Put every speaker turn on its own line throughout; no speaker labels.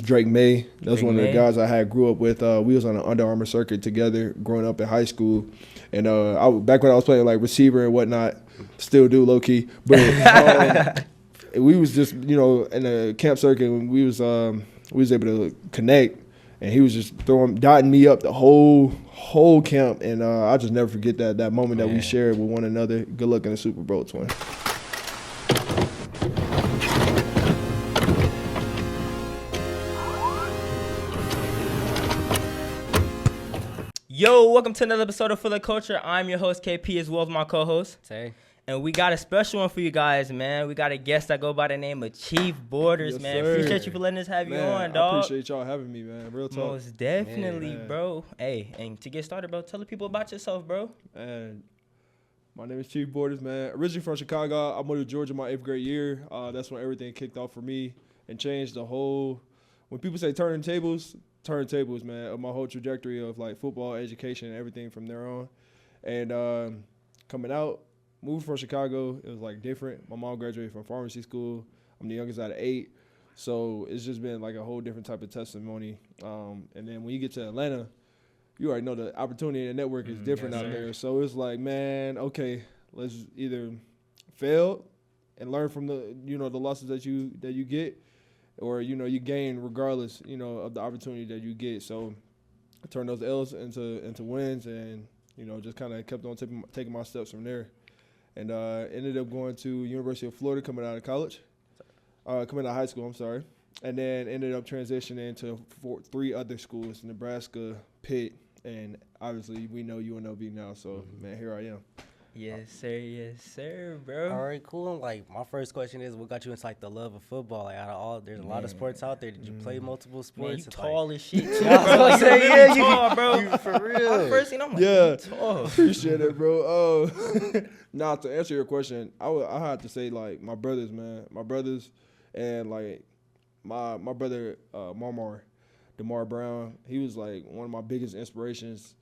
Drake May. That's one of the guys I grew up with. We was on an Under Armour circuit together growing up in high school. And back when I was playing like receiver and whatnot, still do low key. But we was just, in the camp circuit when we was able to connect, and he was just dotting me up the whole camp. And I just never forget that moment that we shared with one another. Good luck in the Super Bowl, twin.
Yo, welcome to another episode of Full of Culture. I'm your host, KP, as well as my co-host.
Tay.
And we got a special one for you guys, man. We got a guest that go by the name of Chief Borders,
Yes,
man.
sir.
Appreciate you for letting us have you on, dog.
I appreciate y'all having me, man. Real talk.
Most definitely, bro. Hey, and to get started, bro, tell the people about yourself, bro.
And my name is Chief Borders, man. Originally from Chicago. I moved to Georgia my 8th grade year. That's when everything kicked off for me and changed the whole. When people say turntables, man, of my whole trajectory of like football, education, and everything from there on. And coming out, moved from Chicago, it was like different. My mom graduated from pharmacy school. I'm the youngest out of 8. So it's just been like a whole different type of testimony. And then when you get to Atlanta, you already know the opportunity and the network is different out there. So it's like, man, okay, let's either fail and learn from the losses that you get, or you gain regardless of the opportunity that you get. So I turned those L's into wins, and just kind of kept on taking my steps from there, and ended up going to University of Florida coming out of high school. I'm sorry, and then ended up transitioning to 3 other schools: Nebraska, Pitt, and obviously we know UNLV now. So man, here I am.
Yes, sir, bro.
All right, cool. Like, my first question is, what got you into like the love of football? Like, out of all, there's a lot of sports out there. Did you play multiple sports?
Man, you
It's
tall as shit, too,
I was
bro.
gonna
Like,
say,
you
yeah,
really tall, bro.
You for real.
I first seen, I'm like,
Yeah.
you tall.
Appreciate it, bro. Now to answer your question, I have to say like my brothers, man. My brothers, and like my brother DeMar Brown. He was like one of my biggest inspirations.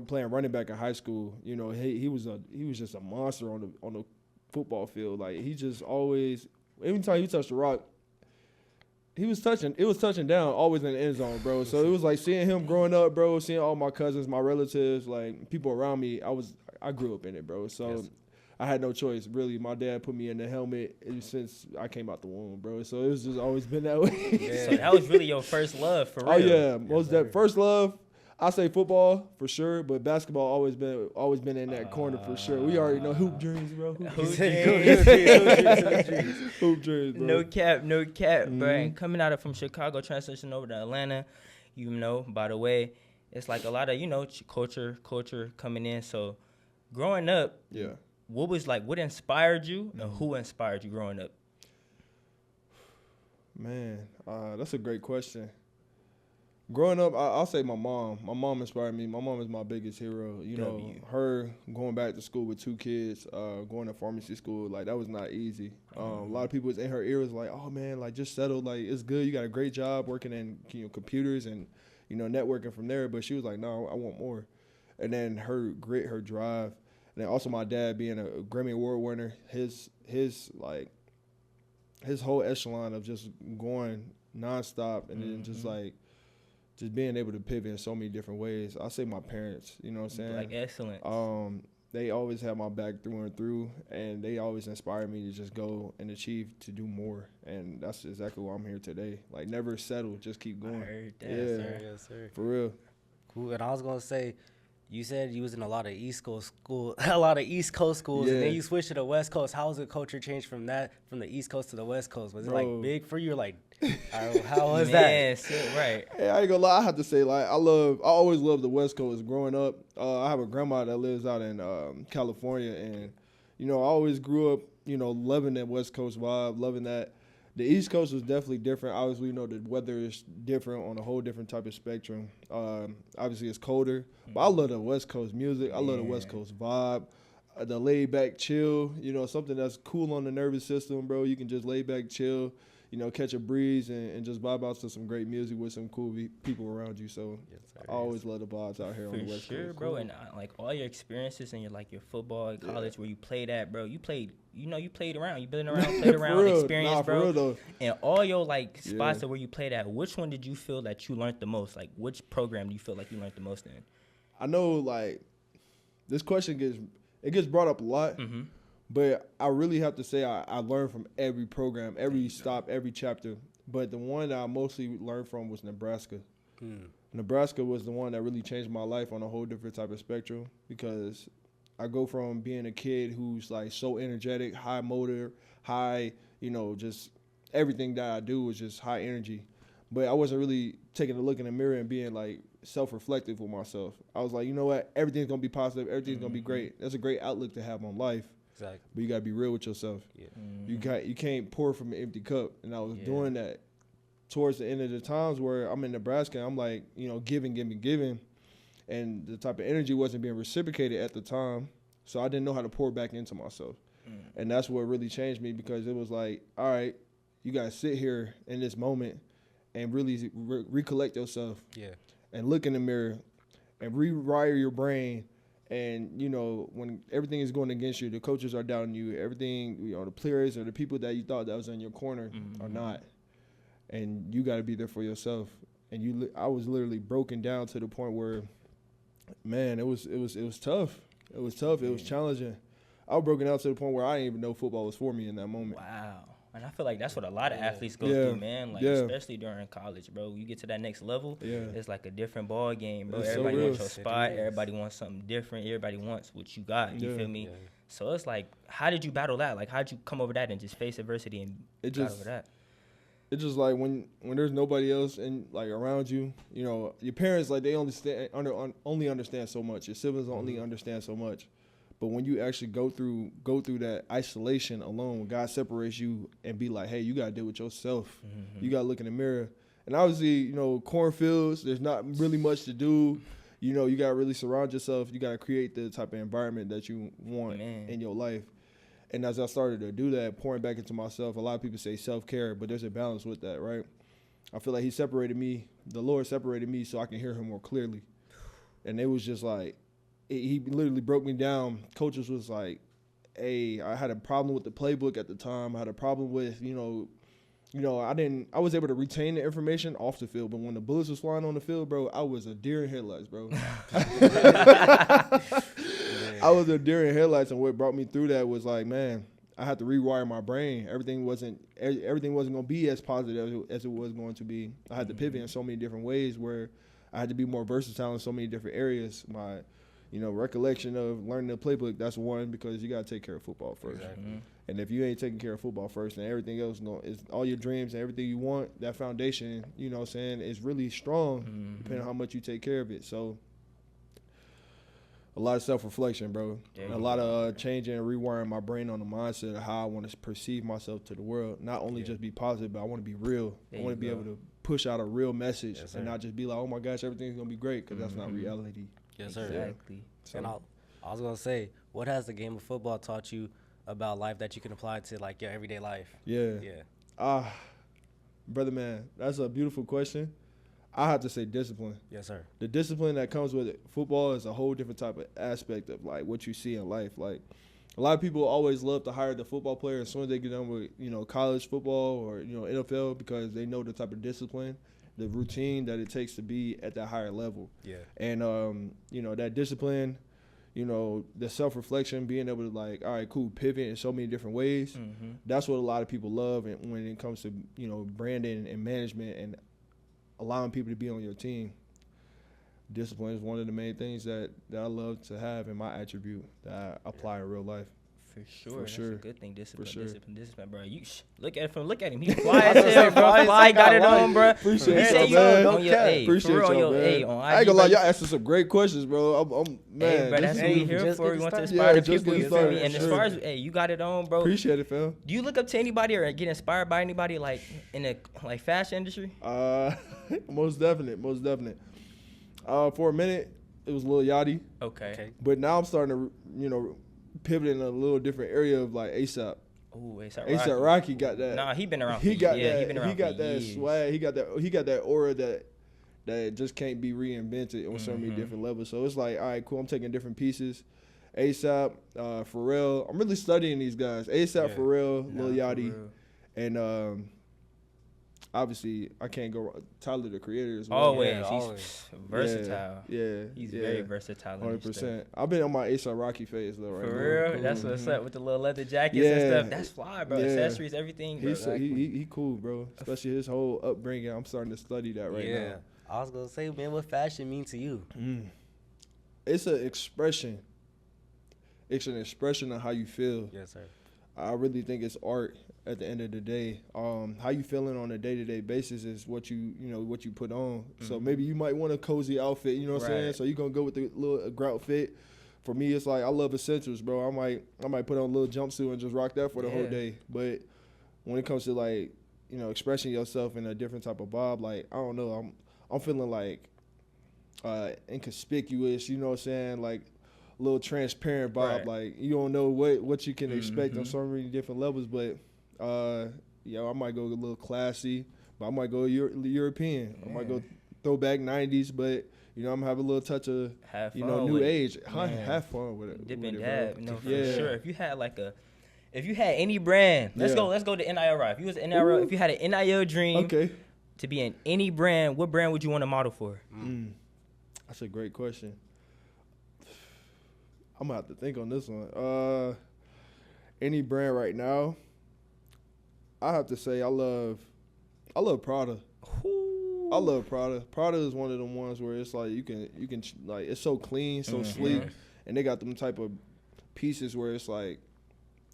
Playing running back in high school, he was just a monster on the football field. Like, he just always, every time he touched the rock, it was touching down always in the end zone, bro. So it was like seeing him growing up, bro, seeing all my cousins, my relatives, like people around me. I grew up in it, bro. So I had no choice, really. My dad put me in the helmet since I came out the womb, bro. So it was just always been that way.
Yeah. So that was really your first love, for real.
Oh yeah, that first love. I say football for sure, but basketball always been in that corner for sure. We already know hoop dreams, bro. Hoop dreams, bro.
No cap, bro. And coming out from Chicago, transitioning over to Atlanta, by the way, it's like a lot of, culture coming in. So growing up, what inspired you, and who inspired you growing up?
Man, that's a great question. Growing up, I'll say my mom. My mom inspired me. My mom is my biggest hero. Her going back to school with 2 kids, going to pharmacy school, like, that was not easy. A lot of people was in her ear was like, oh, man, like, just settle. Like, it's good. You got a great job working in computers and, networking from there. But she was like, no, I want more. And then her grit, her drive. And then also my dad being a Grammy Award winner, his whole echelon of just going nonstop and then just being able to pivot in so many different ways. I say my parents, you know what I'm saying?
Like, excellent.
They always have my back through and through, and they always inspire me to just go and achieve to do more. And that's exactly why I'm here today. Like, never settle, just keep going.
I heard that.
Yes, sir.
For real.
Cool. And I was gonna say, you said you was in a lot of East Coast schools, and then you switched to the West Coast. How was the culture change from the East Coast to the West Coast? Was it like big for you? Like, how was that?
Right.
Hey, I ain't gonna lie. I have to say, like, I always loved the West Coast growing up. I have a grandma that lives out in California, and I always grew up, loving that West Coast vibe, loving that. The East Coast was definitely different. Obviously, the weather is different on a whole different type of spectrum. Obviously, it's colder. But I love the West Coast music. I love the West Coast vibe. The laid-back chill, something that's cool on the nervous system, bro. You can just lay back, chill. catch a breeze and just vibe out to some great music with some cool people around you. So I always love the vibes out here on the West Coast.
Bro. Cool. And like all your experiences and your football at college where you played at, bro. You played around. You been around, played around, experience, bro.
For real, though.
And all your spots that where you played at, which one did you feel that you learned the most? Like which program do you feel like you learned the most in?
I know this question gets brought up a lot. Mm-hmm. But I really have to say I learned from every program, every stop, every chapter. But the one that I mostly learned from was Nebraska. Nebraska was the one that really changed my life on a whole different type of spectrum, because I go from being a kid who's so energetic, high motor, high, just everything that I do was just high energy. But I wasn't really taking a look in the mirror and being self-reflective with myself. I was like, you know what? Everything's going to be positive. Everything's going to be great. That's a great outlook to have on life.
Exactly.
But you got to be real with yourself. Yeah. You can't pour from an empty cup. And I was doing that towards the end of the times where I'm in Nebraska. I'm giving. And the type of energy wasn't being reciprocated at the time. So I didn't know how to pour back into myself. And that's what really changed me, because it was all right, you got to sit here in this moment and really recollect yourself. Yeah. And look in the mirror and rewire your brain. And, when everything is going against you, the coaches are doubting you, everything, the players or the people that you thought that was in your corner are not. And you got to be there for yourself. And I was literally broken down to the point where, man, it was tough. It was tough. It was challenging. I was broken down to the point where I didn't even know football was for me in that moment.
Wow. And I feel like that's what a lot of athletes go through, man. Especially during college, bro. You get to that next level, it's like a different ball game, bro. Everybody wants your spot. Everybody wants something different. Everybody wants what you got. You feel me? Yeah. So it's how did you battle that? How did you come over that and just face adversity and battle over that?
It's just when there's nobody else and around you, your parents they only understand so much. Your siblings only understand so much. But when you actually go through that isolation alone, when God separates you and be hey, you got to deal with yourself. You got to look in the mirror. And obviously, cornfields, there's not really much to do. You got to really surround yourself. You got to create the type of environment that you want in your life. And as I started to do that, pouring back into myself, a lot of people say self-care, but there's a balance with that, right? I feel like the Lord separated me so I can hear him more clearly. And it was just he literally broke me down. Coaches was hey, I had a problem with the playbook at the time. I had a problem with, I was able to retain the information off the field, but when the bullets was flying on the field, bro, I was a deer in headlights, bro. I was a deer in headlights, and what brought me through that was man, I had to rewire my brain. Everything wasn't going to be as positive as it was going to be. I had to pivot in so many different ways where I had to be more versatile in so many different areas. My recollection of learning the playbook, that's one, because you got to take care of football first. Exactly. And if you ain't taking care of football first, then everything else is all your dreams and everything you want, that foundation, is really strong depending on how much you take care of it. So a lot of self-reflection, bro. A lot of changing and rewiring my brain on the mindset of how I want to perceive myself to the world. Not only just be positive, but I want to be real. I want to be able to push out a real message and not just be oh my gosh, everything's going to be great, because that's not reality.
Yes, sir.
Exactly.
So. And I was going to say, what has the game of football taught you about life that you can apply to your everyday life?
Yeah. Brother, man, that's a beautiful question. I have to say discipline.
Yes, sir.
The discipline that comes with it. Football is a whole different type of aspect of what you see in life. A lot of people always love to hire the football player as soon as they get done with college football or NFL, because they know the type of discipline, the routine that it takes to be at that higher level. Yeah. And that discipline, the self-reflection, being able to all right, cool, pivot in so many different ways. That's what a lot of people love, and when it comes to branding and management and allowing people to be on your team. Discipline is one of the main things that I love to have in my attribute that I apply in real life.
For sure. That's a good thing. Discipline, bro. You look at him. He fly as hell, bro. Fly, got it on, bro.
Appreciate you, man.
On your A.
Appreciate you, man. I ain't gonna lie, y'all asking some great questions, bro. I'm man.
Hey, bro, that's what we here for. We want to inspire the people. You feel me? And as far as you got it on, bro.
Appreciate it, fam.
Do you look up to anybody or get inspired by anybody in the fashion industry?
Most definite. For a minute, it was Lil Yachty.
Okay.
But now I'm starting to pivot in a little different area of ASAP.
Oh,
A$AP Rocky got that.
Nah, he been around.
He got
that.
that.
He been around.
He got that
years.
swag. He got that aura that just can't be reinvented on so many different levels. So it's like, all right, cool. I'm taking different pieces. A$AP, Pharrell. I'm really studying these guys. A$AP, Pharrell, Lil Yachty, and obviously I can't go wrong. Tyler, the Creator, as well.
Always, he's versatile.
Yeah,
he's very versatile.
100%. I've been on my A$AP Rocky phase though, right now.
For real, that's what's up with the little leather jackets and stuff. That's fly, bro. Accessories, everything. Bro.
He cool, bro. Especially his whole upbringing. I'm starting to study that right now.
I was gonna say, man, what fashion mean to you?
It's an expression. It's an expression of how you feel.
Yes, sir.
I really think it's art at the end of the day. How you feeling on a day-to-day basis is what you put on. So maybe you might want a cozy outfit, you know what I'm saying? So you're going to go with the little grout fit. For me, it's like I love essentials, bro. I might put on a little jumpsuit and just rock that for the whole day. But when it comes to like, expressing yourself in a different type of vibe, like, I don't know, I'm feeling like inconspicuous, you know what I'm saying? Like a little transparent vibe. Like you don't know what you can expect on so many different levels, but I might go a little classy, but I might go European. I might go throwback 90s, but I'm gonna have a little touch of new age. Have fun with it.
Dip and dab, for sure. If you had any brand, let's go to NIL. If you was NIL, if you had an NIL dream to be in any brand, what brand would you want to model for?
That's a great question. I'm gonna have to think on this one. Any brand right now, I have to say I love Prada. I love Prada. Prada is one of them ones where it's like you can like it's so clean, so sleek, and they got them type of pieces where it's like,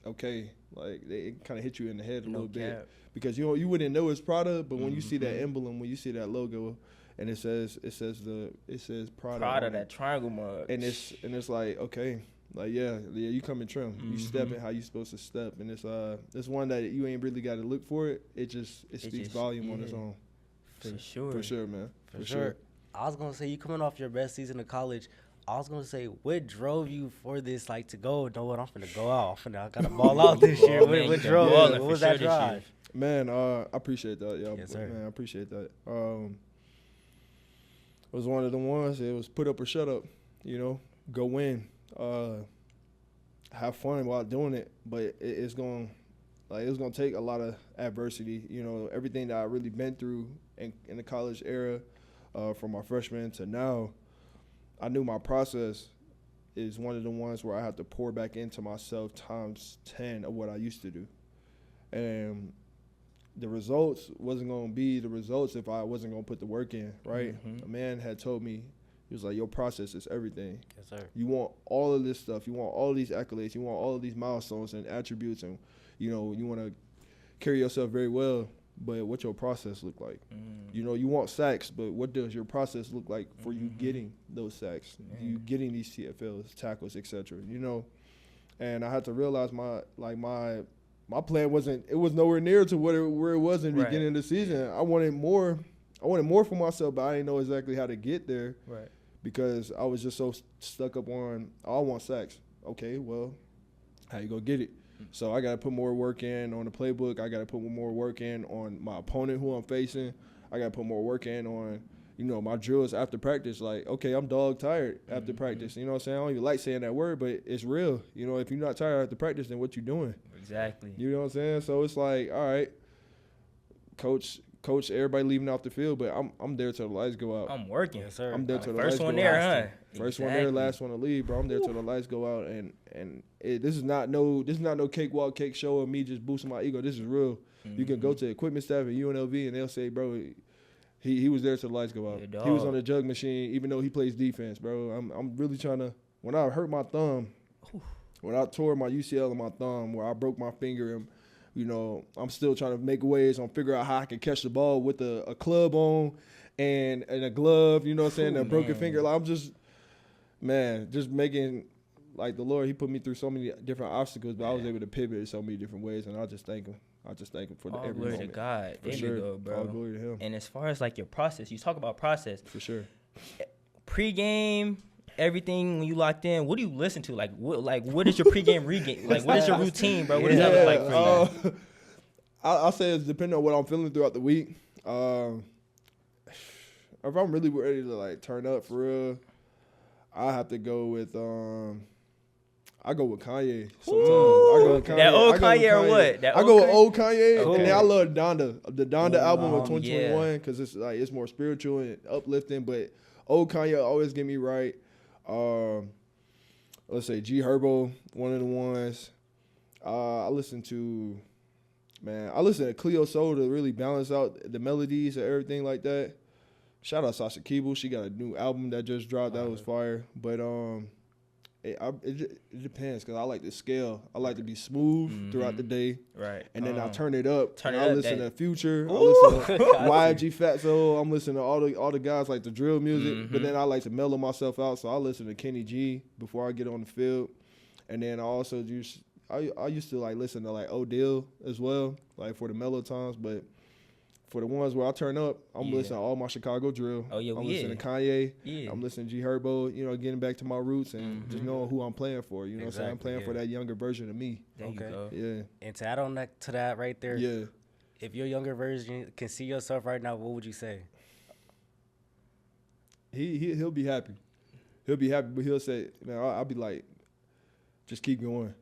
okay, like they kind of hit you in the head a little bit because you wouldn't know it's Prada, but when you see that emblem, when you see that logo, and it says Prada.
Prada, that triangle mug.
And it's like, okay, like you come in trim. You step in how you supposed to step, and it's one that you ain't really got to look for it. It speaks volume on its own. For sure, man. For sure.
I was gonna say you coming off your best season of college. I was gonna say, what drove you for this? Like to go, know what I'm finna go out. I gotta ball out this year. What drove? What was that drive?
Man, I appreciate that. Yeah,
yes, sir.
Man, I appreciate that. It was one of the ones. It was put up or shut up. Go win. Have fun while doing it, but it's gonna take a lot of adversity. Everything that I really been through in the college era, from my freshman to now, I knew my process is one of the ones where I have to pour back into myself times 10 of what I used to do. And the results wasn't going to be the results if I wasn't going to put the work in, right? A man had told me, he was like, your process is everything.
Yes, sir.
You want all of this stuff. You want all of these accolades. You want all of these milestones and attributes. And, you want to carry yourself very well, but what your process look like? You want sacks, but what does your process look like for you getting those sacks? You getting these TFLs, tackles, etc. And I had to realize my plan was nowhere near to where it was in the beginning of the season. I wanted more for myself, but I didn't know exactly how to get there.
Right.
Because I was just so stuck up on, I want sacks. Okay, well, how you gonna get it? So I got to put more work in on the playbook. I got to put more work in on my opponent who I'm facing. I got to put more work in on, my drills after practice. Like, okay, I'm dog tired after practice. You know what I'm saying? I don't even like saying that word, but it's real. If you're not tired after practice, then what you doing?
Exactly.
You know what I'm saying? So it's like, all right, coach, everybody leaving off the field, but I'm there till the lights go out.
I'm working.
Yes, sir.
I'm there till the lights go out.
First one there, huh?
First one there, last one to leave, bro. I'm there till the lights go out, and this is not no cakewalk cake show of me just boosting my ego. This is real. You can go to equipment staff at UNLV and they'll say, bro, he was there till the lights go out. He was on the jug machine, even though he plays defense, bro. I'm really trying to. When I hurt my thumb, when I tore my UCL in my thumb, where I broke my finger, and I'm still trying to make ways on figure out how I can catch the ball with a club on and a glove. You know what I'm saying? A broken finger. Like, I'm just making. Like, the Lord, he put me through so many different obstacles, but I was able to pivot in so many different ways, and I just thank him. For
all
every
glory
moment.
to God.
For
there
sure.
we go, bro.
All glory to him.
And as far as like your process, you talk about process.
For sure.
Pre-game everything when you locked in, what do you listen to? Like what is your pregame, regame? Like, what is your routine, bro? What does that look like for you?
I'll say it's depending on what I'm feeling throughout the week. If I'm really ready to like turn up for real, I have to go with I go with Kanye sometimes. I go with Kanye.
That old Kanye or what?
I go with old Kanye,
Okay.
and then I love the Donda album of 2021 because it's like it's more spiritual and uplifting. But old Kanye always get me right. Let's say G Herbo, one of the ones. I listen to Cleo Soul to really balance out the melodies and everything like that. Shout out Sasha Keeble. She got a new album that just dropped. That was fire. But it depends because I like the scale. I like to be smooth throughout the day.
Right.
And then I turn it up.
I
listen to Future. I listen to YG Fatso. I'm listening to all the guys like the drill music. But then I like to mellow myself out. So I listen to Kenny G before I get on the field. And then I also I used to like listen to like Odell as well, like for the mellow times. But for the ones where I turn up, I'm listening to all my Chicago drill.
Oh, yeah,
I'm listening to Kanye.
Yeah.
I'm listening to G Herbo, getting back to my roots and just knowing who I'm playing for. You know what I'm saying? I'm playing for that younger version of me.
There you go.
Yeah.
And to add on to that right there,
Yeah.
if your younger version can see yourself right now, what would you say?
He'll be happy. He'll be happy, but he'll say, man, I'll be like, just keep going.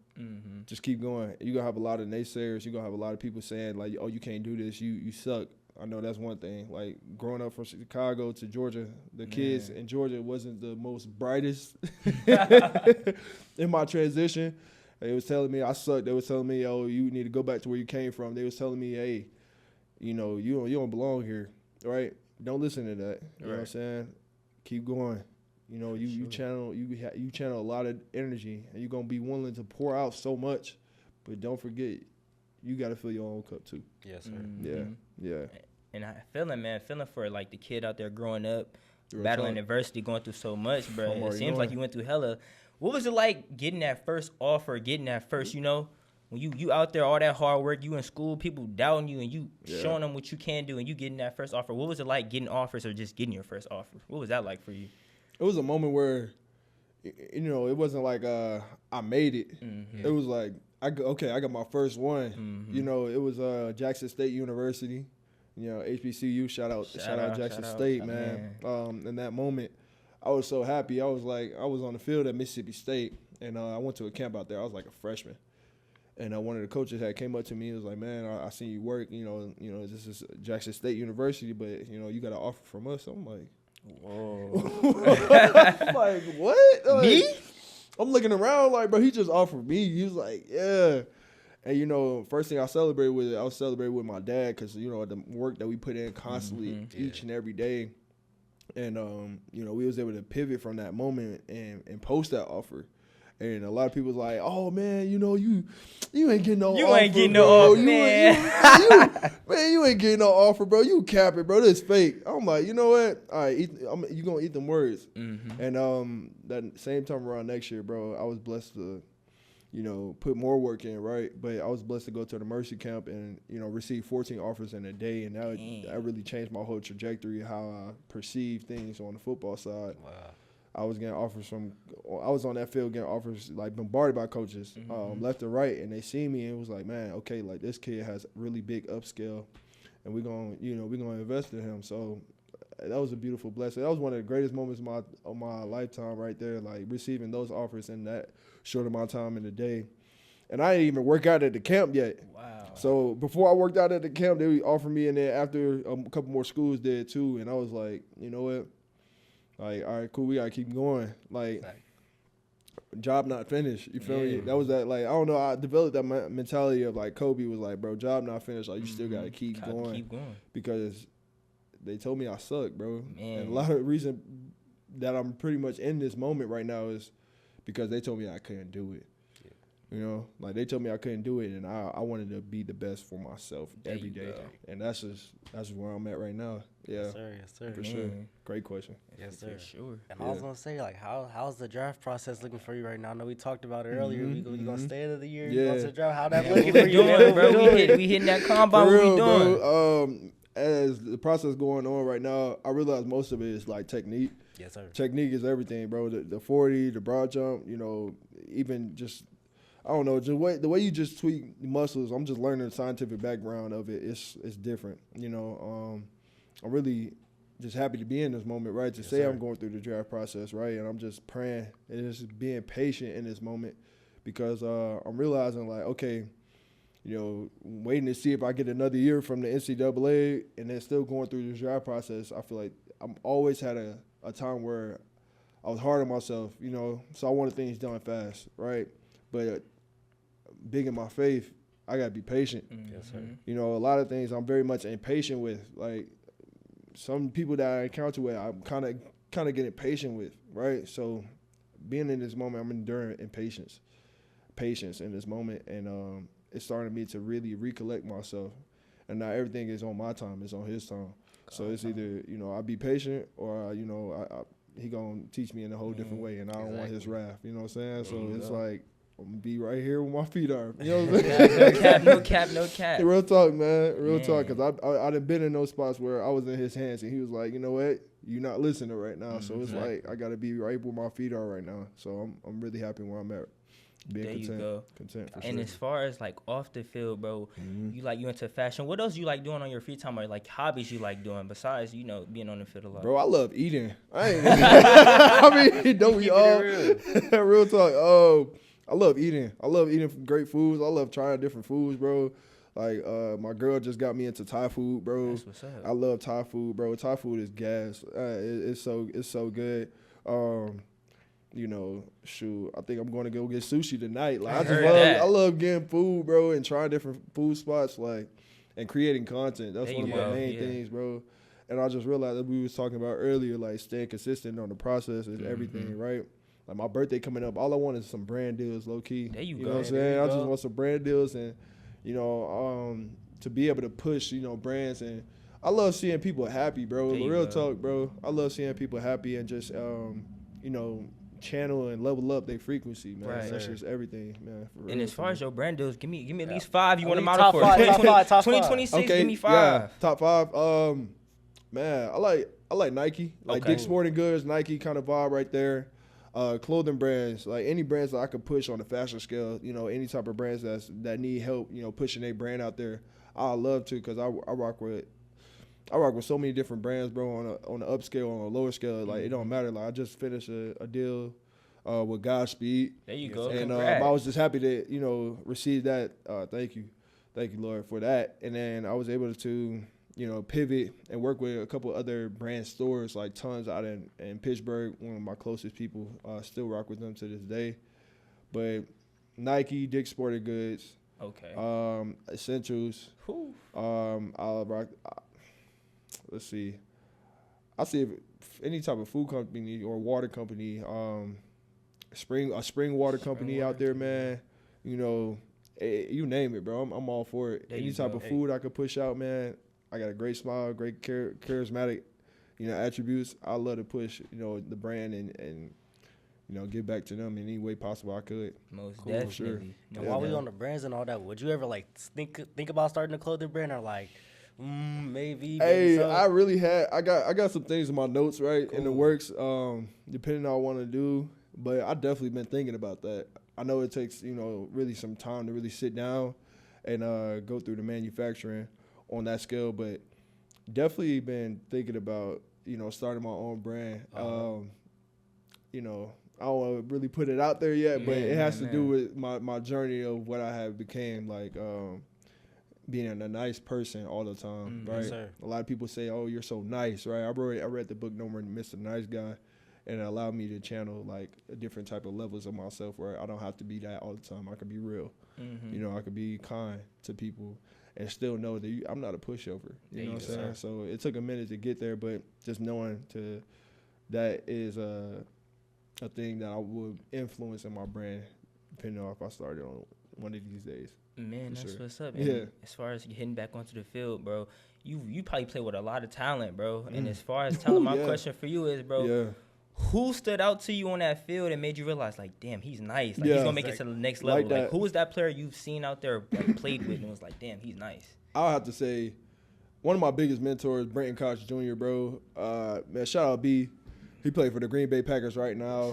Just keep going. You're going to have a lot of naysayers. You're going to have a lot of people saying, like, oh, you can't do this. You suck. I know that's one thing. Like, growing up from Chicago to Georgia, the kids in Georgia wasn't the most brightest in my transition. They was telling me I sucked. They was telling me, oh, you need to go back to where you came from. They was telling me, hey, you don't belong here, right? Don't listen to that. You know what I'm saying? Keep going. You channel a lot of energy, and you're gonna be willing to pour out so much, but don't forget, you gotta fill your own cup too.
Yes, sir.
Yeah.
And I feeling for like the kid out there growing up, battling adversity, going through so much, bro. It seems like you went through hella. What was it like getting that first offer, getting that first, when you out there, all that hard work, you in school, people doubting you, and you showing them what you can do, and you getting that first offer. What was it like getting offers or just getting your first offer? What was that like for you?
It was a moment where, it wasn't like I made it. It was like, I got my first one. It was Jackson State University. HBCU, shout out Jackson State, man. In that moment, I was so happy. I was on the field at Mississippi State, and I went to a camp out there. I was like a freshman. And one of the coaches had came up to me and was like, man, I seen you work. This is Jackson State University, but, you got an offer from us. So I'm like, whoa. I'm like, what? Like,
me?
I'm looking around like, bro, he just offered me. He was like, yeah. And, first thing I was celebrating with my dad because, the work that we put in constantly each and every day. And, we was able to pivot from that moment and post that offer. And a lot of people was like, oh, man, you ain't getting no offer.
You ain't getting no offer, man.
You ain't getting no offer, bro. You capping, bro. This fake. I'm like, you know what? All right, you going to eat them words. And that same time around next year, bro, I was blessed to, put more work in, right? But I was blessed to go to the Mercy Camp and, receive 14 offers in a day. And that really changed my whole trajectory, how I perceive things on the football side. Wow. I was on that field getting offers, like, bombarded by coaches left and right, and they see me and it was like, man, okay, like, this kid has really big upscale, and we're gonna invest in him. So that was a beautiful blessing. That was one of the greatest moments of my lifetime right there, like, receiving those offers in that short amount of time in the day. And I didn't even work out at the camp yet. Wow. So before I worked out at the camp, they offered me, and then after a couple more schools did too, and I was like, you know what? Like, all right, cool, we got to keep going. Like, job not finished. You feel me? That was that, like, I don't know, I developed that mentality of, like, Kobe was like, bro, job not finished. Like, you still got to keep going. Because they told me I suck, bro. Man. And a lot of the reason that I'm pretty much in this moment right now is because they told me I couldn't do it. Like, they told me I couldn't do it, and I wanted to be the best for myself every day. And that's just where I'm at right now. Yeah.
Yes, sir.
For sure. Great question.
Yes, sir.
For sure.
And I was going to say, like, how's the draft process looking for you right now? I know we talked about it earlier. You going to stay of the year? You going to the draft? How that looking for you,
man? Bro, we hitting that combine. What we doing?
Bro, as the process going on right now, I realize most of it is, like, technique.
Yes, sir.
Technique is everything, bro. The 40, the broad jump, you know, even just, I don't know, just the way you just tweak muscles. I'm just learning the scientific background of it. It's different, you know. I'm really just happy to be in this moment, right? To say I'm going through the draft process, right? And I'm just praying and just being patient in this moment because I'm realizing, like, okay, you know, waiting to see if I get another year from the NCAA and then still going through the draft process. I feel like I'm always had a time where I was hard on myself, you know, so I wanted things done fast, right? But big in my faith, I got to be patient.
Mm-hmm. Yes, sir.
You know, a lot of things I'm very much impatient with, like, some people that I encounter with, I'm kind of getting patient with, right? So being in this moment, I'm enduring patience in this moment, and it's starting me to really recollect myself. And now everything is on my time, it's on his time. So it's either, you know, I'll be patient or, you know, he going to teach me in a whole different way, and I don't want his wrath, you know what I'm saying? So it's like, I'm going to be right here where my feet are. You know what I'm saying?
No cap.
Real talk, man. Real talk. Because I done been in those spots where I was in his hands and he was like, you know what? You're not listening right now. So it's like, I got to be right where my feet are right now. So I'm really happy where I'm at. Being
there you go.
Content for
and
sure.
As far as like off the field, bro, you into fashion. What else you like doing on your free time, or like hobbies you like doing besides, you know, being on the field a lot?
Bro, I love eating. I mean, don't we all? Real talk. I love eating. I love eating great foods. I love trying different foods, bro. Like, my girl just got me into Thai food, bro.
That's what's up.
I love Thai food, bro. Thai food is gas. It's so good. You know, shoot, I think I'm going to go get sushi tonight. Like, I love getting food, bro, and trying different food spots, like, and creating content. That's one of my main things, bro. And I just realized that we was talking about earlier, like, staying consistent on the process is everything, right? Like, my birthday coming up, all I want is some brand deals, low-key.
There you go.
You know what I'm saying? I just want some brand deals and, you know, to be able to push, you know, brands. And I love seeing people happy, bro. Real talk, bro. I love seeing people happy and just, you know, channel and level up their frequency, man. Right. That's just everything, man. For
and
real,
as far as your brand deals, give me at least 5 you want to model
top
for.
Five,
2026,
okay,
give me 5.
Yeah, top 5. Man, I like Nike. Like Dick's Sporting Goods, Nike kind of vibe right there. Clothing brands, like any brands that I could push on the fashion scale, you know, any type of brands that need help, you know, pushing their brand out there, I love to, because I rock with so many different brands, bro, on the upscale, on a lower scale. Like, it don't matter. Like, I just finished a deal with Godspeed.
There you go.
And I was just happy to, you know, receive that. Thank you, Lord, for that. And then I was able to, you know, pivot and work with a couple other brand stores, like tons out in Pittsburgh. One of my closest people, still rock with them to this day. But Nike, Dick's Sporting Goods, Essentials. I'll rock. Let's see. I see if any type of food company or water company, spring water company out there, man. You know, you name it, bro. I'm all for it. Any type of food I could push out, man. I got a great smile, great charismatic, you know, attributes. I love to push, you know, the brand and you know, give back to them in any way possible I could.
Most definitely.
Sure.
And while we on the brands and all that, would you ever like think about starting a clothing brand, or like maybe?
Hey,
so?
I really had. I got some things in my notes, right, in the works. Depending on what I want to do, but I definitely been thinking about that. I know it takes, you know, really some time to really sit down and go through the manufacturing on that scale, but definitely been thinking about, you know, starting my own brand. You know, I don't want to really put it out there yet, but it has to do with my journey of what I have became, like being a nice person all the time, right?
Yes, sir.
A lot of people say, "Oh, you're so nice," right? I read the book No More Mr. Nice Guy, and it allowed me to channel like a different type of levels of myself where I don't have to be that all the time. I can be real. You know, I can be kind to people and still know that I'm not a pushover. You know what I'm saying? So it took a minute to get there, but just knowing that is a thing that I would influence in my brand, depending on if I started on one of these days.
Man, that's what's up. And as far as getting back onto the field, bro, you probably play with a lot of talent, bro. And as far as talent, my question for you is, bro, who stood out to you on that field and made you realize, like, damn, he's nice. Like, he's going to make it to the next level. Like, who was that player you've seen out there, like, played with and was like, damn, he's nice?
I'll have to say one of my biggest mentors, Brenton Cox Jr., bro. Man, shout out B. He played for the Green Bay Packers right now.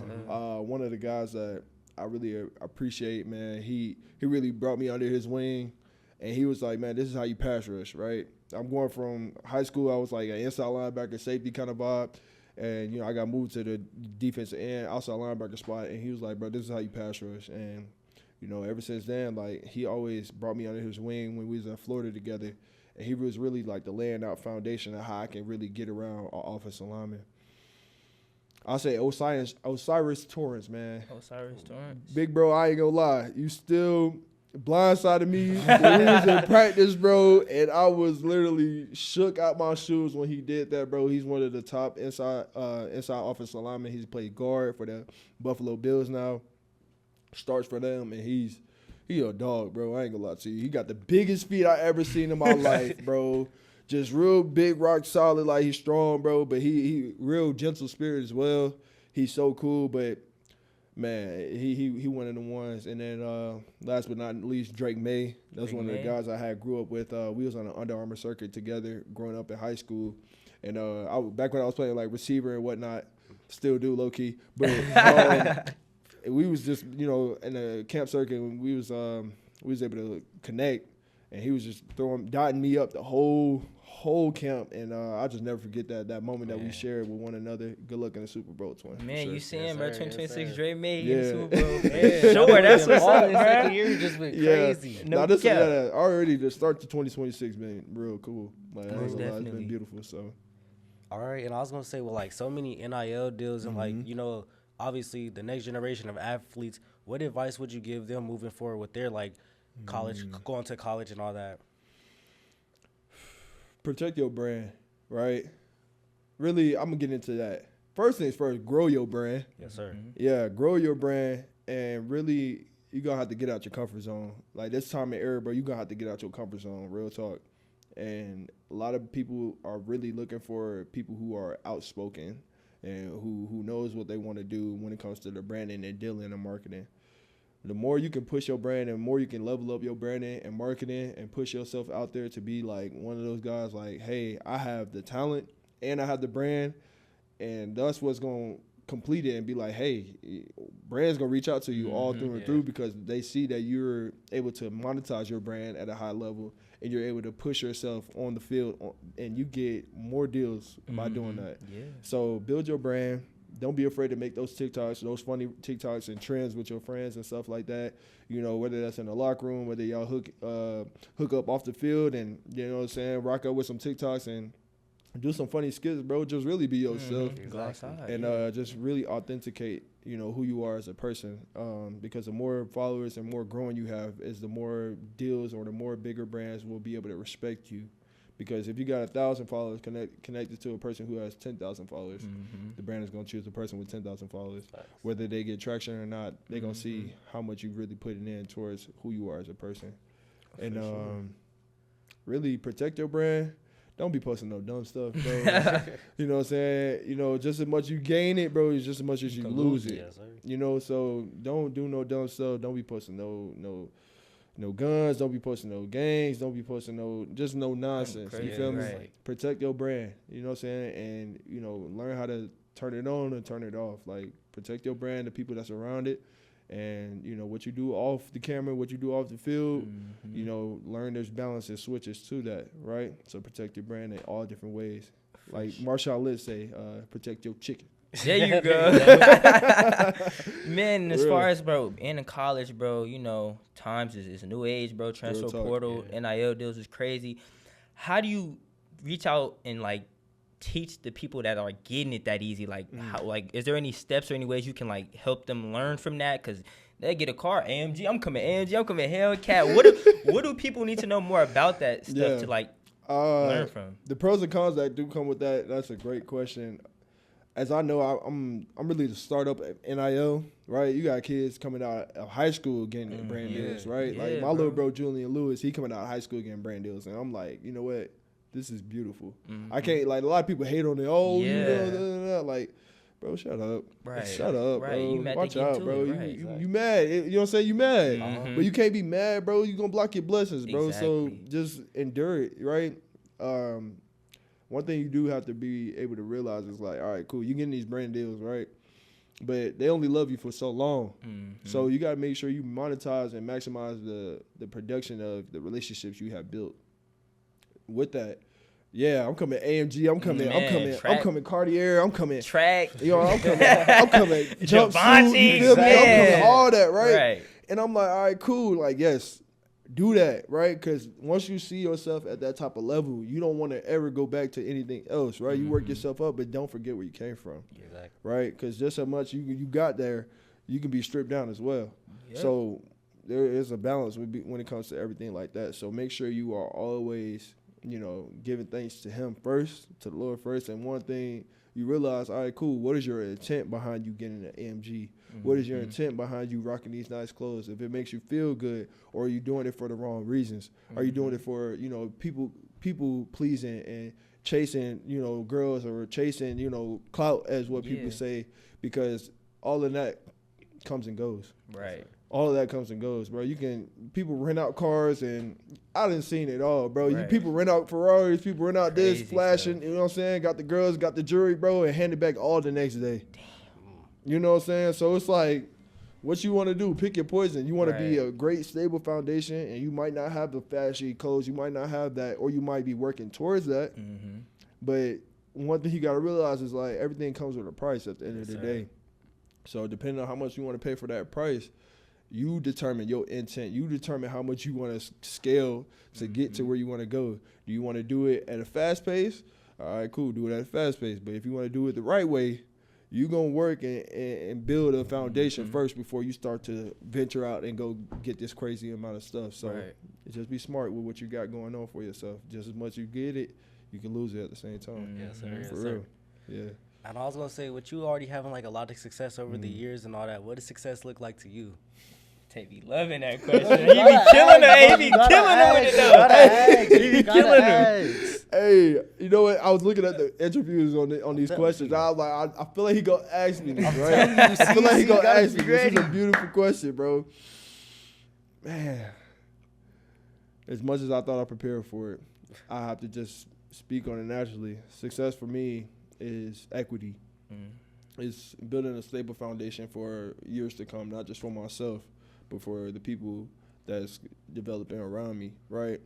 One of the guys that I really appreciate, man. He really brought me under his wing, and he was like, man, this is how you pass rush, right? I'm going from high school. I was like an inside linebacker, safety kind of vibe, and I got moved to the defensive end, outside linebacker spot, and he was like, bro, this is how you pass rush, and ever since then, like he always brought me under his wing when we was in Florida together, and he was really like the laying out foundation of how I can really get around an offensive lineman. I'll say Osiris Torrance, man.
Osiris Torrance.
Big bro, I ain't gonna lie. You still blindsided me when we was in practice, bro, and I was literally shook out my shoes when he did that, bro. He's one of the top inside offensive linemen. He's played guard for the Buffalo Bills now. Starts for them, and he a dog, bro. I ain't gonna lie to you. He got the biggest feet I ever seen in my life, bro. Just real big, rock solid, like he's strong, bro. But he real gentle spirit as well. He's so cool, but man, he one of the ones. And then last but not least, Drake May. That's one of the guys I grew up with. We was on an Under Armour circuit together growing up in high school. And back when I was playing like receiver and whatnot, still do low key. But we was just in the camp circuit. And we was able to connect, and he was just dotting me up the whole camp, and I just never forget that moment that we shared with one another. Good luck in the Super Bowl, twin.
Man, you see him, bro. 2026 Dre May
in
the Super Bowl. Sure, that's what's up, bro.
Second year just went crazy.
No, this already to start to 2026 been real cool. Like, it's been beautiful. So,
all right, and I was gonna say, well, like so many NIL deals, and like obviously the next generation of athletes. What advice would you give them moving forward with their like college, going to college, and all that?
Protect your brand, right? Really, I'm going to get into that. First things first, grow your brand.
Yes, sir.
Yeah, grow your brand, and really, you're going to have to get out your comfort zone. Like, this time and era, bro, you're going to have to get out your comfort zone, real talk. And a lot of people are really looking for people who are outspoken and who knows what they want to do when it comes to their branding and dealing and marketing. The more you can push your brand and more you can level up your branding and marketing and push yourself out there to be like one of those guys like, hey, I have the talent and I have the brand, and that's what's going to complete it and be like, hey, brand's going to reach out to you all through and through because they see that you're able to monetize your brand at a high level and you're able to push yourself on the field and you get more deals by doing that. Yeah. So build your brand. Don't be afraid to make those TikToks, those funny TikToks and trends with your friends and stuff like that. Whether that's in the locker room, whether y'all hook up off the field and, rock up with some TikToks and do some funny skits, bro. Just really be yourself.
Go outside.
And just really authenticate, who you are as a person. Because the more followers and more growing you have is the more deals or the more bigger brands will be able to respect you. Because if you got 1,000 followers connected to a person who has 10,000 followers, the brand is going to choose the person with 10,000 followers. Whether they get traction or not, they're going to see how much you really putting in towards who you are as a person. Really protect your brand. Don't be posting no dumb stuff, bro. You know what I'm saying? Just as much you gain it, bro, it's just as much as you lose it. Yes, so don't do no dumb stuff. Don't be posting no guns, don't be posting no gangs, don't be posting no nonsense. You feel me? Right. Protect your brand, you know what I'm saying? And, learn how to turn it on and turn it off. Like, protect your brand, the people that's around it, and, what you do off the camera, what you do off the field, learn there's balance and switches to that, right? So protect your brand in all different ways. Like Marshawn Lynch say, protect your chicken.
There you go. Man, as far as, bro, in college, bro, times is a new age, bro. Transfer portal, NIL deals is crazy. How do you reach out and, like, teach the people that are getting it that easy? Like, is there any steps or any ways you can, like, help them learn from that? Because they get a car, AMG, I'm coming Hellcat. What do people need to know more about that stuff to, like, learn from?
The pros and cons that do come with that, that's a great question. As I know, I'm really the startup NIL, right? You got kids coming out of high school getting brand deals, right? Yeah, like my little bro Julian Lewis, he coming out of high school getting brand deals, and I'm like, you know what? This is beautiful. I can't, like, a lot of people hate on it. Oh, like, bro, shut up. Right. Shut up, bro.
You mad
Watch out, bro. You mad. You know what I'm saying? You mad. But you can't be mad, bro. You're going to block your blessings, bro. Exactly. So just endure it, right? one thing you do have to be able to realize is like, all right, cool, you getting these brand deals, right? But they only love you for so long. So you got to make sure you monetize and maximize the production of the relationships you have built. With that, yeah, I'm coming AMG, I'm coming Cartier, I'm coming
track.
I'm coming jumpsuit, you feel me? I'm coming all that, right? And I'm like, all right, cool, like, yes, do that, right? Because once you see yourself at that type of level, you don't want to ever go back to anything else, right? You work yourself up, but don't forget where you came from, right? Because just how much you got there, you can be stripped down as well. Yep. So there is a balance when it comes to everything like that. So make sure you are always, giving thanks to him first, to the Lord first. And one thing you realize, all right, cool, what is your intent behind you getting an AMG? What is your intent behind you rocking these nice clothes? If it makes you feel good, or are you doing it for the wrong reasons? Are you doing it for, people pleasing and chasing, girls, or chasing, clout, as what people say? Because all of that comes and goes.
Right.
All of that comes and goes, bro. People rent out cars, and I done seen it all, bro. Right. People rent out Ferraris, people rent out this, flashing, you know what I'm saying? Got the girls, got the jewelry, bro, and hand it back all the next day. Damn. You know what I'm saying? So it's like, what you want to do, pick your poison. You want to be a great, stable foundation, and you might not have the flashy clothes. You might not have that, or you might be working towards that. But one thing you got to realize is, like, everything comes with a price at the end of the day. So depending on how much you want to pay for that price, you determine your intent. You determine how much you want to scale to get to where you want to go. Do you want to do it at a fast pace? All right, cool, do it at a fast pace. But if you want to do it the right way, you're going to work and build a foundation first before you start to venture out and go get this crazy amount of stuff. So just be smart with what you got going on for yourself. Just as much you get it, you can lose it at the same time.
Yes, sir.
For real. Yeah.
And I was going to say, with you already having like a lot of success over the years and all that, what does success look like to you?
Tay be loving that question. He be killing her. He be killing her with it though. He be killing her.
Hey, you know what? I was looking at the interviews on these questions. I was like, I feel like he gonna ask me this, right? I feel like he gonna ask me. This is a beautiful question, bro. Man, as much as I thought I prepared for it, I have to just speak on it naturally. Success for me is equity. It's building a stable foundation for years to come, not just for myself, but for the people that's developing around me, right?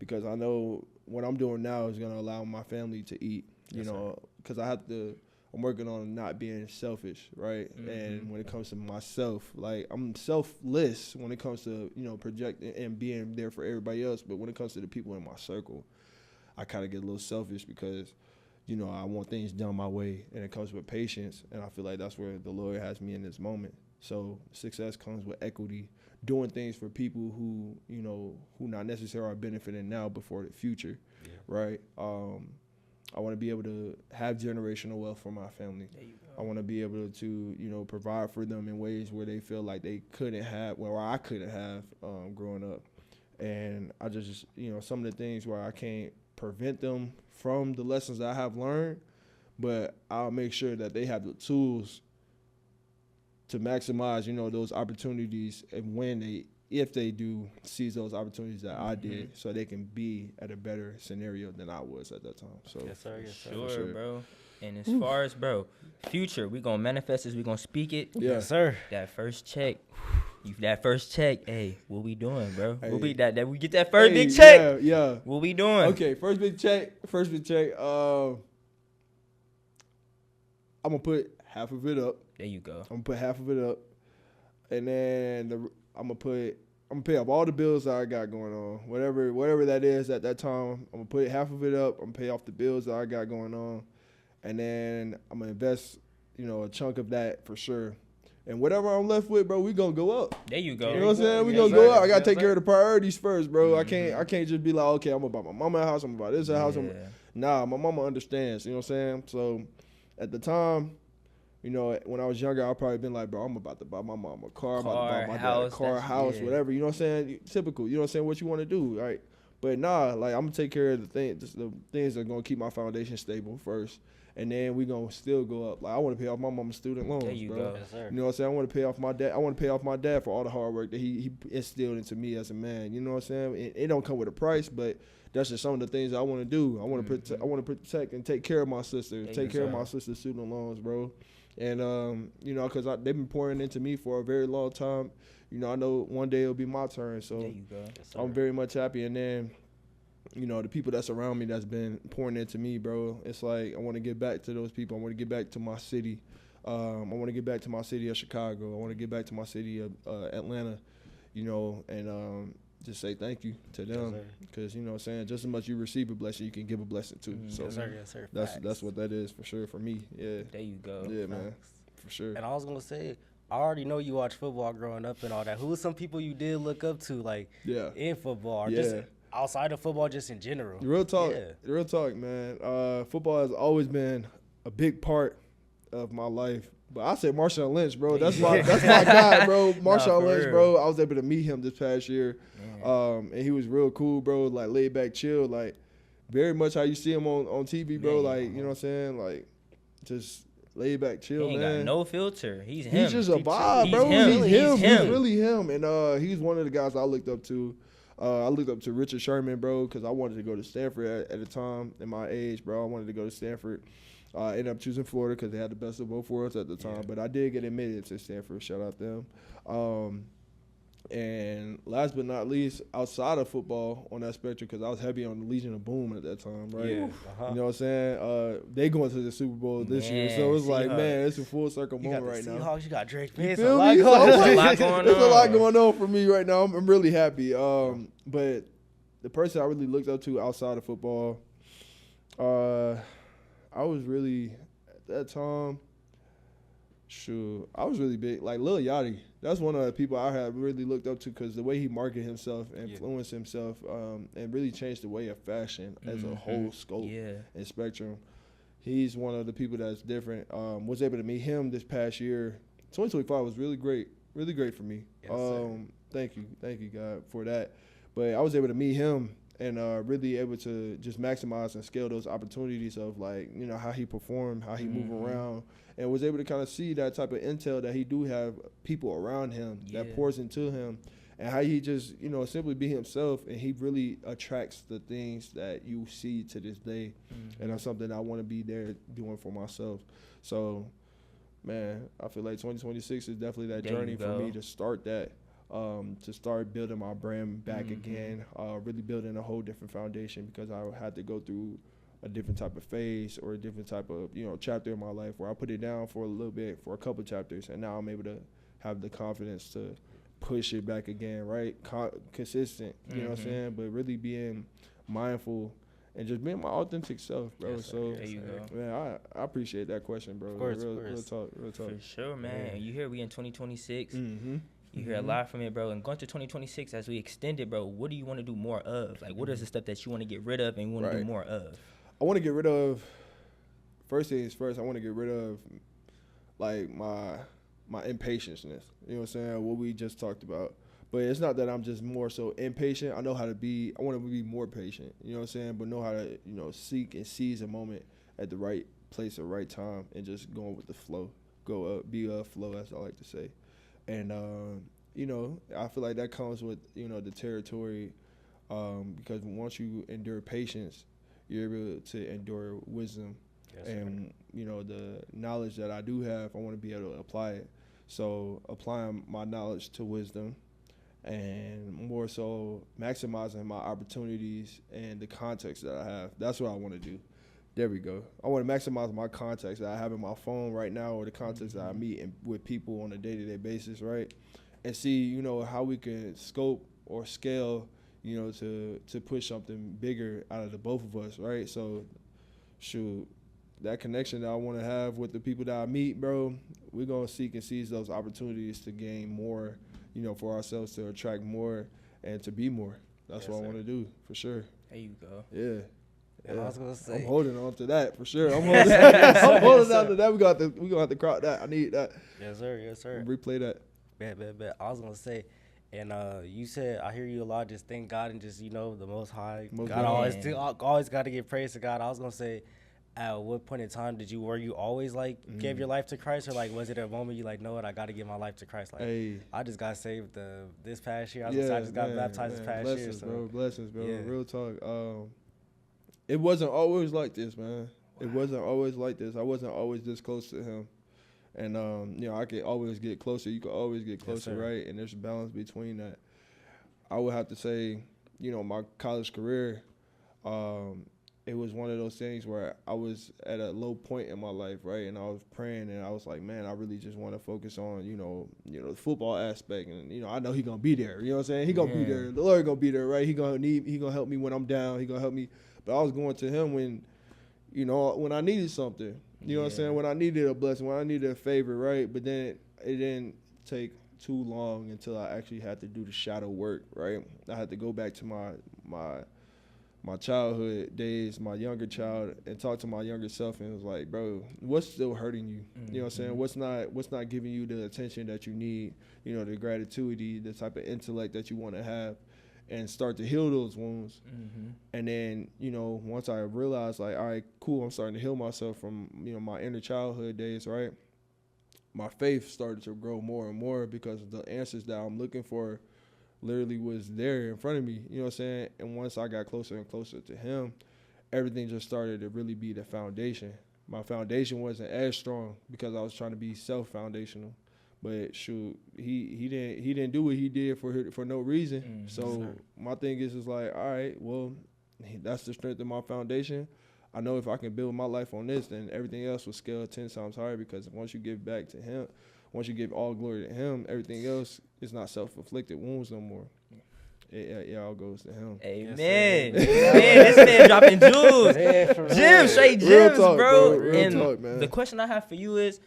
Because I know what I'm doing now is going to allow my family to eat, you know, because I'm working on not being selfish, right? And when it comes to myself, like, I'm selfless when it comes to, projecting and being there for everybody else. But when it comes to the people in my circle, I kind of get a little selfish because, I want things done my way, and it comes with patience. And I feel like that's where the Lord has me in this moment. So success comes with equity, doing things for people who not necessarily are benefiting now, but for the future, right? I want to be able to have generational wealth for my family. I want to be able to, provide for them in ways where they feel like they couldn't have, or I couldn't have growing up. And I just, some of the things where I can't prevent them from the lessons that I have learned, but I'll make sure that they have the tools to maximize, those opportunities, and if they do seize those opportunities that I did, so they can be at a better scenario than I was at that time. So
yes, sir.
Sure, bro. And as far as, future, we gonna manifest this, we gonna speak it.
Yes, sir.
That first check. Hey, what we doing, bro? Hey. What we that we get that first big check?
Yeah.
What we doing?
Okay, first big check. I'm gonna put half of it up.
There you go.
I'm gonna put half of it up, and then I'm gonna pay up all the bills that I got going on, whatever that is at that time. I'm gonna put half of it up. I'm gonna pay off the bills that I got going on, and then I'm gonna invest, a chunk of that for sure. And whatever I'm left with, bro, we gonna go up.
There you go.
You know what I'm saying? We gonna go up. I gotta take care of the priorities first, bro. I can't just be like, okay, I'm gonna buy my mama a house. I'm gonna buy this house. Nah, my mama understands. You know what I'm saying? So at the time, when I was younger, I'd probably been like, bro, I'm about to buy my mom a car, I'm about to buy my dad a car, house, whatever. You know what I'm saying? Typical. You know what I'm saying? What you want to do, right? But nah, like I'm gonna take care of the things that are gonna keep my foundation stable first. And then we gonna still go up. Like I want to pay off my mama's student loans,
There you
bro.
go.
Yes, sir.
You know what I'm saying? I want to pay off my dad. I want to pay off my dad for all the hard work that he instilled into me as a man. You know what I'm saying? It don't come with a price, but that's just some of the things I want to do. I want to protect and take care of my sister, take care of my sister's student loans, bro. And you know, because they've been pouring into me for a very long time. You know, I know one day it'll be my turn. So
There you go.
Yes,
I'm very much happy. And then, you know, the people that's around me that's been pouring into me, bro, it's like I want to get back to those people. I want to get back to my city. I want to get back to my city of Chicago. I want to get back to my city of Atlanta, you know, and just say thank you to them. Because, you know what I'm saying, just as much you receive a blessing, you can give a blessing too. So
Yes, sir.
that's what that is for sure for me. Yeah.
There you go.
Yeah, man. For sure.
And I was going to say, I already know you watch football growing up and all that. Who were some people you did look up to, like, in football or just outside of football, just in general?
Real talk, man. Football has always been a big part of my life. But I say Marshawn Lynch, bro. That's my guy, bro. Marshawn Lynch, bro. I was able to meet him this past year, and he was real cool, bro. Like laid back, chill, like very much how you see him on TV, bro. Like you know what I'm saying, like just laid back, chill,
he ain't
man.
Got no filter. He's him.
He's just a vibe, bro. He's really him, and he's one of the guys I looked up to. I looked up to Richard Sherman, bro, because I wanted to go to Stanford at the time in my age, bro. I wanted to go to Stanford. I ended up choosing Florida because they had the best of both worlds at the time. But I did get admitted to Stanford. Shout out them. And last but not least, outside of football on that spectrum, because I was heavy on the Legion of Boom at that time, right?
Yeah.
You know what I'm saying? They going to the Super Bowl this year. So it's like, man, it's a full circle moment right now.
Seahawks, you got Drake.
You
It's
feel
a
me?
lot going on.
There's a lot going on for me right now. I'm really happy. But the person I really looked up to outside of football, I was really, at that time, I was really big. Like Lil Yachty, that's one of the people I had really looked up to because the way he marketed himself, influenced himself, and really changed the way of fashion as a whole scope and spectrum. He's one of the people that's different. Was able to meet him this past year. 2025 was really great for me.
Yes,
thank you, God, for that. But I was able to meet him and really able to just maximize and scale those opportunities of, like, you know, how he performed, how he move around, and was able to kind of see that type of intel that he do have people around him that pours into him, and how he just, you know, simply be himself, and he really attracts the things that you see to this day, and that's something I want to be there doing for myself. So, man, I feel like 2026 is definitely that journey for me to start that. To start building my brand back again, really building a whole different foundation, because I had to go through a different type of phase or a different type of, you know, chapter in my life where I put it down for a little bit, for a couple chapters, and now I'm able to have the confidence to push it back again, right? Consistent, you know what I'm saying? But really being mindful and just being my authentic self, bro.
Yes,
so,
there you go.
man, I appreciate that question, bro.
Of course,
real talk.
For sure, man. You hear we in 2026. You hear a
Mm-hmm.
lot from it, bro. And going to 2026, as we extend it, bro, what do you want to do more of? Like, what is the stuff that you want to get rid of and you want to do more of?
I want to get rid of, first things first, I want to get rid of, like, my impatience. You know what I'm saying? What we just talked about. But it's not that I'm just more so impatient. I want to be more patient. You know what I'm saying? But know how to, you know, seek and seize a moment at the right place at the right time and just going with the flow. Be a flow, as I like to say. And, you know, I feel like that comes with, you know, the territory, because once you endure patience, you're able to endure wisdom. And, you know, the knowledge that I do have, I want to be able to apply it. So applying my knowledge to wisdom and more so maximizing my opportunities and the context that I have. That's what I want to do. There we go. I want to maximize my contacts that I have in my phone right now, or the contacts that I meet with people on a day-to-day basis, right? And see, you know, how we can scope or scale, you know, to push something bigger out of the both of us, right? So, shoot, that connection that I want to have with the people that I meet, bro, we're going to seek and seize those opportunities to gain more, you know, for ourselves, to attract more and to be more. That's what I want to do, for sure.
There you go.
Yeah.
And I was gonna say,
I'm holding on to that for sure. I'm holding on to that. We gonna have to crowd that. I need that.
Yes, sir.
Replay that.
Bet. I was gonna say, And you said, I hear you a lot, just thank God and just, you know, the Most High.
Most
God always got to give praise to God. I was going to say, at what point in time were you always like gave your life to Christ, or like was it a moment you like, know what, I got to give my life to Christ? Like, I just got saved this past year. I just got baptized this past year. So
Blessings, bro. Yeah. Real talk. It wasn't always like this, man. It wasn't always like this. I wasn't always this close to him. And, you know, I could always get closer. You could always get closer, right? And there's a balance between that. I would have to say, you know, my college career, it was one of those things where I was at a low point in my life, right? And I was praying, and I was like, man, I really just want to focus on, you know, the football aspect. And, you know, I know he going to be there. You know what I'm saying? He going to be there. The Lord going to be there, right? He going to help me when I'm down. He going to help me. But I was going to him when, you know, when I needed something. You know what I'm saying? When I needed a blessing, when I needed a favor, right? But then it didn't take too long until I actually had to do the shadow work, right? I had to go back to my childhood days, my younger child, and talk to my younger self, and it was like, bro, what's still hurting you? You know what I'm saying? What's not giving you the attention that you need, you know, the gratitude, the type of intellect that you want to have, and start to heal those wounds. And then, you know, once I realized, like, all right, cool, I'm starting to heal myself from, you know, my inner childhood days, right? My faith started to grow more and more because the answers that I'm looking for literally was there in front of me, you know what I'm saying? And once I got closer and closer to him, everything just started to really be the foundation. My foundation wasn't as strong because I was trying to be self-foundational. But shoot, he didn't do what he did for no reason. So my thing is like, all right, well, that's the strength of my foundation. I know if I can build my life on this, then everything else will scale 10 times higher, because once you give back to him, once you give all glory to him, everything else is not self-inflicted wounds no more. It all goes to him.
Amen. Man, this man dropping jewels. Gems, straight gems, bro.
Real talk, man.
The question I have for you is,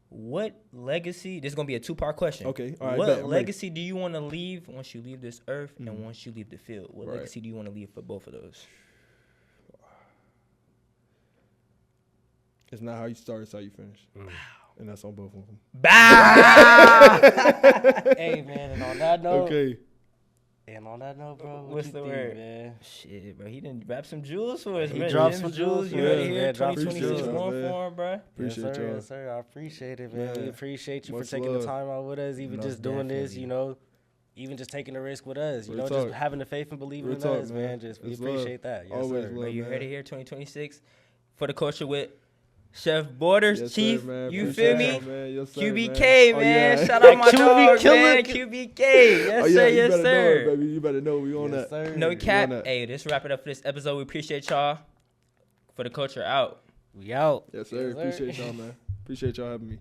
what legacy, this is going to be a two-part question.
Okay. All right,
what legacy do you want to leave once you leave this earth and once you leave the field? What legacy do you want to leave for both of those?
It's not how you start, it's how you finish. And that's on both of them.
Bah!
Hey, man, and on that note.
Okay.
And on that note, bro,
what's the word,
man?
Shit, bro, he didn't wrap some jewels for us,
He
man.
dropped some jewels.
You ready here?
Man,
2026 going for him, bro.
Appreciate y'all.
Yes, sir. I appreciate it, man. We appreciate you
Much
for taking
love.
the time out with us, even just doing this, you know, even just taking the risk with us, you know, just having the faith and believing in us, man. Just we appreciate that. Yes,
always
sir.
love,
You
man.
heard it here, 2026 for the culture with Chef Borders,
Yes,
Chief,
sir, man.
you
Appreciate
feel me?
y'all, man. Yes, sir,
QBK,
man.
man.
Oh, yeah.
Shout out my dog,
killer.
man. QBK. Yes, sir,
you
yes,
better
sir.
know it, baby. You better know we on
Yes,
that.
sir.
No cap.
that.
Hey, let's wrap it up for this episode. We appreciate y'all. For the culture out.
We out.
Yes, sir.
Yes, sir.
Appreciate y'all, man. Appreciate y'all having me.